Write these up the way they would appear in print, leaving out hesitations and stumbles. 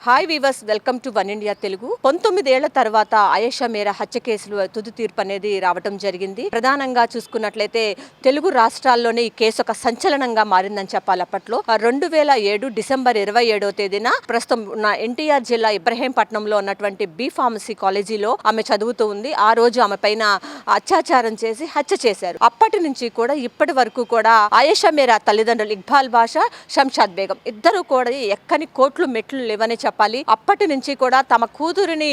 Hi weavers, welcome to one India Telugu. 19 ఏళ్ల తర్వాత ఆయేషా మేరా హత్య కేసులు తుది తీర్పు అనేది రావడం జరిగింది. ప్రధానంగా చూసుకున్నట్లయితే తెలుగు రాష్ట్రాల్లోనే ఈ కేసు ఒక సంచలనంగా మారిందని చెప్పాలి. అప్పట్లో 2007 డిసెంబర్ 27వ తేదీన ప్రస్తుతం ఉన్న ఎన్టీఆర్ జిల్లా ఇబ్రహీంపట్నంలో ఉన్నటువంటి బి ఫార్మసీ కాలేజీలో ఆమె చదువుతూ ఉంది. ఆ రోజు ఆమె పైన అత్యాచారం చేసి హత్య చేశారు. అప్పటి నుంచి కూడా ఇప్పటి వరకు కూడా ఆయేషా మేరా తల్లిదండ్రులు ఇక్బాల్ బాషా, శంషాద్ బేగం ఇద్దరు కూడా ఎక్కని కోట్లు మెట్లు లేవని చెప్పాలి. అప్పటి నుంచి కూడా తమ కూతురిని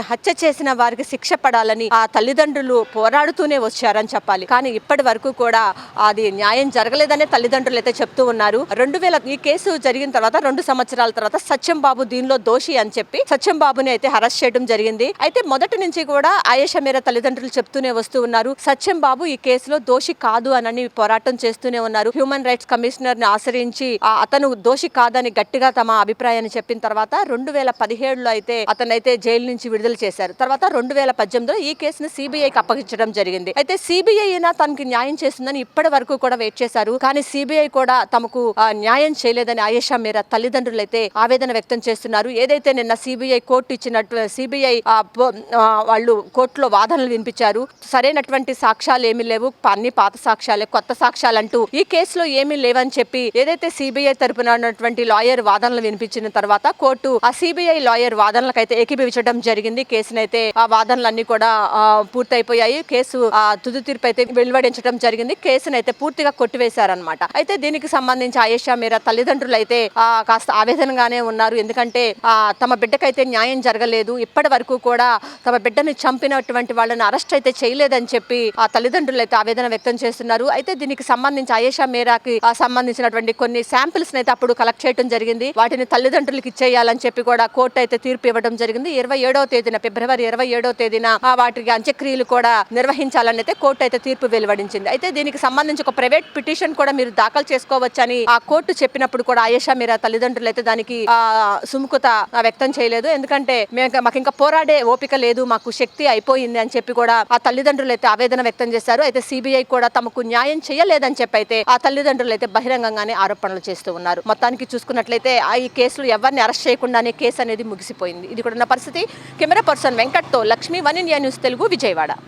హత్య చేసిన వారికి శిక్ష పడాలని ఆ తల్లిదండ్రులు పోరాడుతూనే వచ్చారని చెప్పాలి. కానీ ఇప్పటి వరకు కూడా అది న్యాయం జరగలేదనే తల్లిదండ్రులు అయితే చెప్తూ ఉన్నారు. 2000 ఈ కేసు జరిగిన తర్వాత 2 సంవత్సరాల తర్వాత సత్యం బాబు దీనిలో దోషి అని చెప్పి సత్యం బాబుని అయితే అరెస్ట్ చేయడం జరిగింది. అయితే మొదటి నుంచి కూడా ఆయేషా మేరా తల్లిదండ్రులు చెప్తూనే వస్తూ ఉన్నారు, సత్యం బాబు ఈ కేసులో దోషి కాదు అని పోరాటం చేస్తూనే ఉన్నారు. హ్యూమన్ రైట్స్ కమిషనర్ ని ఆశ్రయించి అతను దోషి కాదని గట్టిగా తమ అభిప్రాయాన్ని చెప్పిన తర్వాత 2017లో అయితే అతనైతే జైలు నుంచి విడుదల చేశారు. తర్వాత 2018లో ఈ కేసును సిబిఐకి అప్పగించడం జరిగింది. అయితే సిబిఐ తనకి న్యాయం చేస్తుందని ఇప్పటి వరకు కూడా వెయిట్ చేశారు. కానీ సిబిఐ కూడా తమకు న్యాయం చేయలేదని ఆయేషా మేరా తల్లిదండ్రులు అయితే ఆవేదన వ్యక్తం చేస్తున్నారు. ఏదైతే నిన్న సిబిఐ కోర్టు ఇచ్చినట్టు సిబిఐ వాళ్ళు కోర్టులో వాదనలు వినిపించారు. సరైనటువంటి సాక్ష్యాలు ఏమీ లేవు, అన్ని పాత సాక్ష్యాలే, కొత్త సాక్ష్యాలంటూ ఈ కేసులో ఏమీ లేవని చెప్పి ఏదైతే సిబిఐ తరపున ఉన్నటువంటి లాయర్ వాదనలు వినిపించిన తర్వాత కోర్టు ఆ సిబిఐ లాయర్ వాదనలకైతే ఏకీభవించడం జరిగింది. కేసునైతే ఆ వాదనలన్నీ కూడా పూర్తయిపోయాయి. కేసు తుది తీర్పు అయితే వెలువడించడం జరిగింది. కేసునైతే పూర్తిగా కొట్టివేశారనమాట. అయితే దీనికి సంబంధించి ఆయేషా మేరా తల్లిదండ్రులు అయితే కాస్త ఆవేదనగానే ఉన్నారు. ఎందుకంటే తమ బిడ్డకైతే న్యాయం జరగలేదు, ఇప్పటి వరకు కూడా తమ బిడ్డని చంపినటువంటి వాళ్ళని అరెస్ట్ అయితే చేయలేదని చెప్పి ఆ తల్లిదండ్రులు అయితే ఆవేదన వ్యక్తం చేస్తున్నారు. అయితే దీనికి సంబంధించి ఆయేషా మేరాకి సంబంధించినటువంటి కొన్ని శాంపిల్స్ అయితే అప్పుడు కలెక్ట్ చేయడం జరిగింది. వాటిని తల్లిదండ్రులకు ఇచ్చేయాలని చెప్పి కూడా కోర్టు అయితే తీర్పు ఇవ్వడం జరిగింది. 27వ తేదీన ఫిబ్రవరి 27వ తేదీన వాటికి అంత్యక్రియలు కూడా నిర్వహించాలని అయితే కోర్టు అయితే తీర్పు వెలువడించింది. అయితే దీనికి సంబంధించి ఒక ప్రైవేట్ పిటిషన్ కూడా మీరు దాఖలు చేసుకోవచ్చని ఆ కోర్టు చెప్పినప్పుడు కూడా ఆయేషా మేరా తల్లిదండ్రులు అయితే దానికి సుముఖత వ్యక్తం చేయలేదు. ఎందుకంటే మాకు ఇంకా పోరాడే ఓపిక లేదు, మాకు శక్తి అయిపోయింది అని చెప్పి కూడా ఆ తల్లిదండ్రులు అయితే ఆవేదన వ్యక్తం చేశారు. అయితే సిబిఐ కూడా తమకు న్యాయం చేయలేదని చెప్పి అయితే ఆ తల్లిదండ్రులు అయితే బహిరంగంగానే ఆరోపణలు చేస్తూ ఉన్నారు. మొత్తానికి చూసుకున్నట్లయితే ఈ కేసులు ఎవరిని అరెస్ట్ చేయకుండానే కేసు అనేది ముగిసిపోయింది. ఇది కూడా ఉన్న పరిస్థితి. కెమెరా పర్సన్ వెంకట్తో Lakshmi, one India news Telugu, Vijayawada.